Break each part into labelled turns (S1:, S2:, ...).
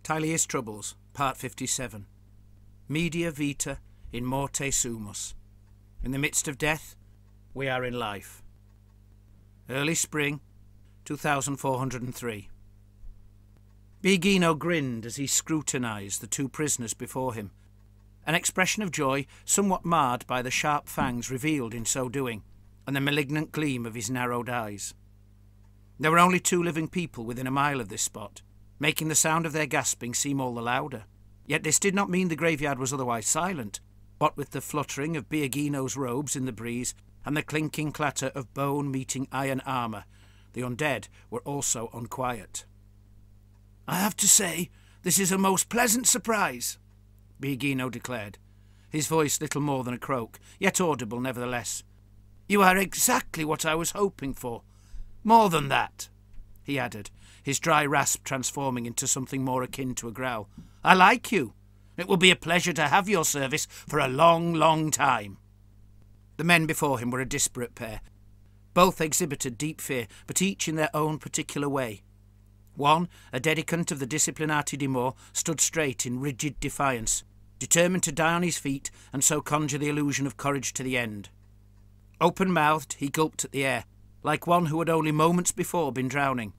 S1: Tilea's Troubles, Part 57. Media Vita in Morte Sumus. In the midst of death, we are in life. Early spring, 2403. Biagino grinned as he scrutinised the two prisoners before him, an expression of joy somewhat marred by the sharp fangs revealed in so doing, and the malignant gleam of his narrowed eyes. There were only two living people within a mile of this spot, making the sound of their gasping seem all the louder. Yet this did not mean the graveyard was otherwise silent, what with the fluttering of Biagino's robes in the breeze and the clinking clatter of bone meeting iron armour. The undead were also unquiet. "I have to say, this is a most pleasant surprise," Biagino declared, his voice little more than a croak, yet audible nevertheless. "You are exactly what I was hoping for. More than that," he added, his dry rasp transforming into something more akin to a growl. "I like you. It will be a pleasure to have your service for a long, long time." The men before him were a disparate pair. Both exhibited deep fear, but each in their own particular way. One, a dedicant of the Disciplinati di Mor, stood straight in rigid defiance, determined to die on his feet and so conjure the illusion of courage to the end. Open-mouthed, he gulped at the air, like one who had only moments before been drowning.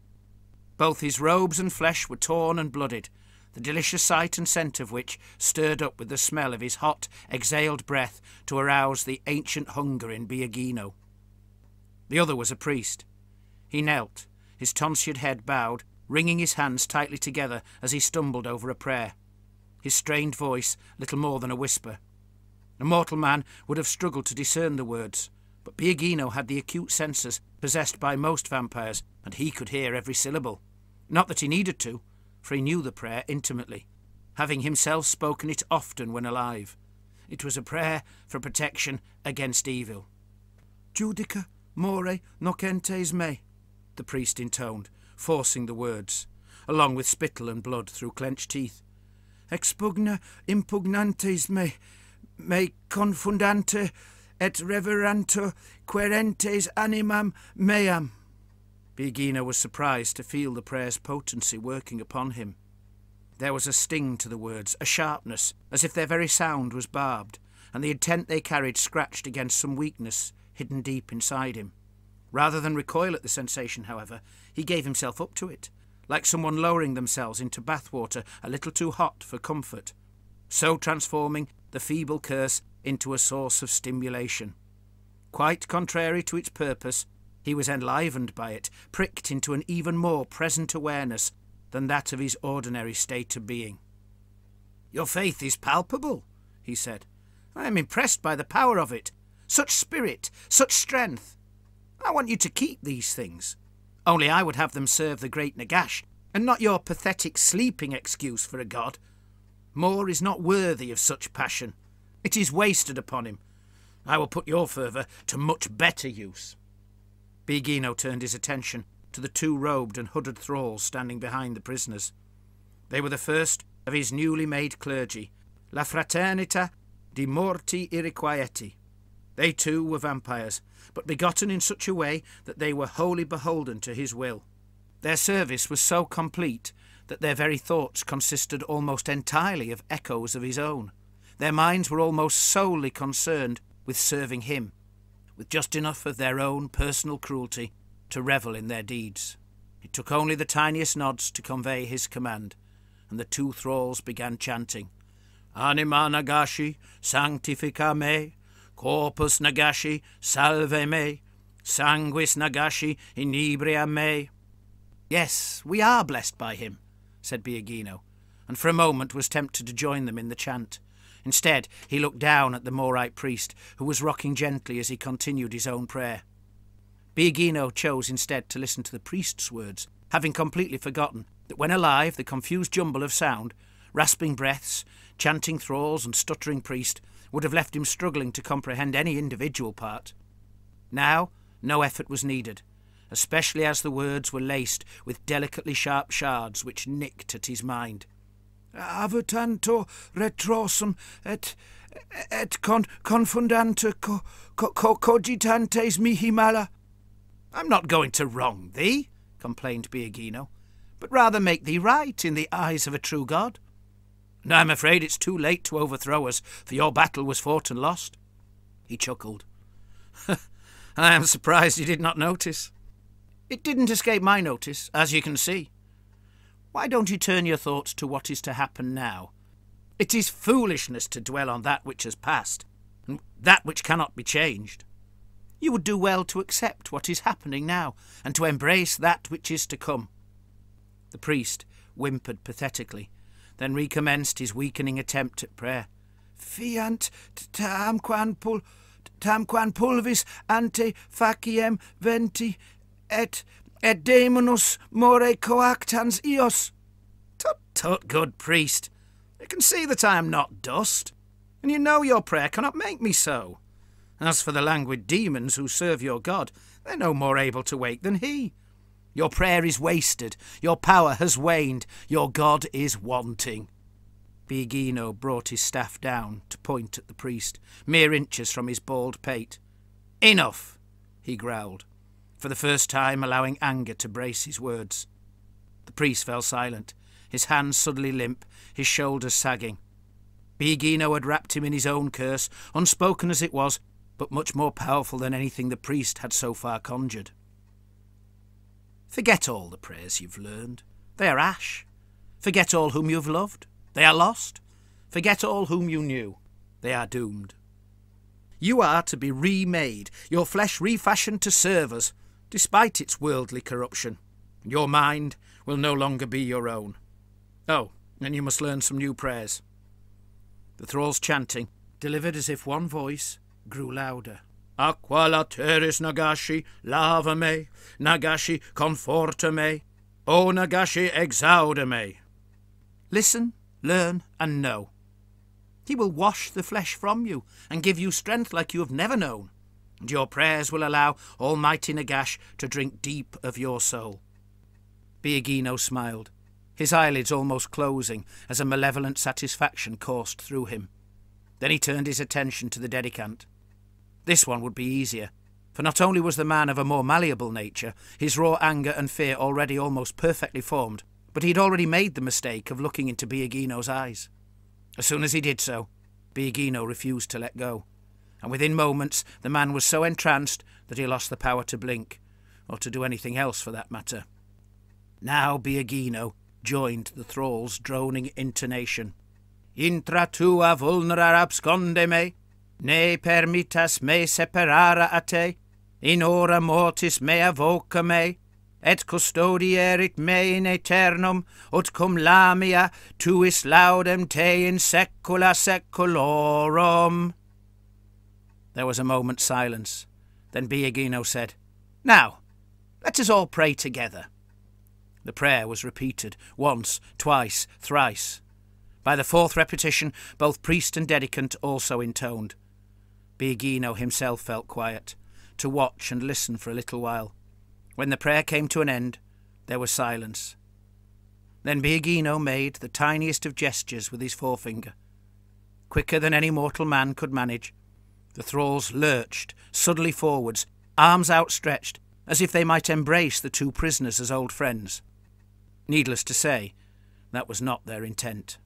S1: Both his robes and flesh were torn and blooded, the delicious sight and scent of which stirred up with the smell of his hot, exhaled breath to arouse the ancient hunger in Biagino. The other was a priest. He knelt, his tonsured head bowed, wringing his hands tightly together as he stumbled over a prayer, his strained voice little more than a whisper. A mortal man would have struggled to discern the words, but Biagino had the acute senses possessed by most vampires, and he could hear every syllable. Not that he needed to, for he knew the prayer intimately, having himself spoken it often when alive. It was a prayer for protection against evil. "Judica more nocentes me," the priest intoned, forcing the words, along with spittle and blood through clenched teeth. "Expugna impugnantes me confundante et reverantur querentes animam meam." Biagino was surprised to feel the prayer's potency working upon him. There was a sting to the words, a sharpness, as if their very sound was barbed, and the intent they carried scratched against some weakness hidden deep inside him. Rather than recoil at the sensation, however, he gave himself up to it, like someone lowering themselves into bathwater a little too hot for comfort, so transforming the feeble curse into a source of stimulation. Quite contrary to its purpose, he was enlivened by it, pricked into an even more present awareness than that of his ordinary state of being. "Your faith is palpable," he said. "I am impressed by the power of it. Such spirit, such strength. I want you to keep these things. Only I would have them serve the great Nagash, and not your pathetic sleeping excuse for a god. Mor is not worthy of such passion. It is wasted upon him. I will put your fervour to much better use." Biagino turned his attention to the two robed and hooded thralls standing behind the prisoners. They were the first of his newly made clergy, La Fraternita di Morti Irrequieti. They too were vampires, but begotten in such a way that they were wholly beholden to his will. Their service was so complete that their very thoughts consisted almost entirely of echoes of his own. Their minds were almost solely concerned with serving him, with just enough of their own personal cruelty to revel in their deeds. It took only the tiniest nods to convey his command, and the two thralls began chanting, "Anima Nagashi, sanctifica me, corpus Nagashi, salve me, sanguis Nagashi, inebria me." "Yes, we are blessed by him," said Biagino, and for a moment was tempted to join them in the chant. Instead, he looked down at the Morite priest, who was rocking gently as he continued his own prayer. Biagino chose instead to listen to the priest's words, having completely forgotten that when alive the confused jumble of sound, rasping breaths, chanting thralls and stuttering priest, would have left him struggling to comprehend any individual part. Now, no effort was needed, especially as the words were laced with delicately sharp shards which nicked at his mind. "Avutanto retrosum et confundantur cogitantes mihi mala." "I'm not going to wrong thee," complained Biagino, but rather make thee right in the eyes of a true God. And I'm afraid it's too late to overthrow us, for your battle was fought and lost." He chuckled. "I am surprised you did not notice." "It didn't escape my notice, as you can see. Why don't you turn your thoughts to what is to happen now? It is foolishness to dwell on that which has passed, and that which cannot be changed. You would do well to accept what is happening now, and to embrace that which is to come." The priest whimpered pathetically, then recommenced his weakening attempt at prayer. "Fiant tamquam pulvis ante faciem venti et daemonus more coactans eos." "Tut, tut, good priest. You can see that I am not dust, and you know your prayer cannot make me so. As for the languid demons who serve your God, they're no more able to wake than he. Your prayer is wasted, your power has waned, your God is wanting." Biagino brought his staff down to point at the priest, mere inches from his bald pate. "Enough," he growled, for the first time allowing anger to brace his words. The priest fell silent, his hands suddenly limp, his shoulders sagging. Biagino had wrapped him in his own curse, unspoken as it was, but much more powerful than anything the priest had so far conjured. "Forget all the prayers you've learned. They are ash. Forget all whom you've loved. They are lost. Forget all whom you knew. They are doomed. You are to be remade, your flesh refashioned to serve us, despite its worldly corruption. Your mind will no longer be your own. Oh, and you must learn some new prayers." The thrall's chanting, delivered as if one voice, grew louder. "Aqua lateris Nagashi, lava me, Nagashi conforta me, O Nagashi exauda me." Listen, learn, and know. He will wash the flesh from you and give you strength like you have never known, and your prayers will allow Almighty Nagash to drink deep of your soul. Biagino smiled, his eyelids almost closing as a malevolent satisfaction coursed through him. Then he turned his attention to the dedicant. This one would be easier, for not only was the man of a more malleable nature, his raw anger and fear already almost perfectly formed, but he had already made the mistake of looking into Biagino's eyes. As soon as he did so, Biagino refused to let go, and within moments the man was so entranced that he lost the power to blink, or to do anything else for that matter. Now Biagino joined the thrall's droning intonation. "Intra tua vulnera absconde me, ne permittas me separara a te, in hora mortis mea voca me, et custodierit me in aeternum, ut cum lamia tuis laudem te in saecula saeculorum." There was a moment's silence. Then Biagino said, "Now, let us all pray together." The prayer was repeated, once, twice, thrice. By the fourth repetition, both priest and dedicant also intoned. Biagino himself felt quiet, to watch and listen for a little while. When the prayer came to an end, there was silence. Then Biagino made the tiniest of gestures with his forefinger. Quicker than any mortal man could manage, the thralls lurched suddenly forwards, arms outstretched, as if they might embrace the two prisoners as old friends. Needless to say, that was not their intent.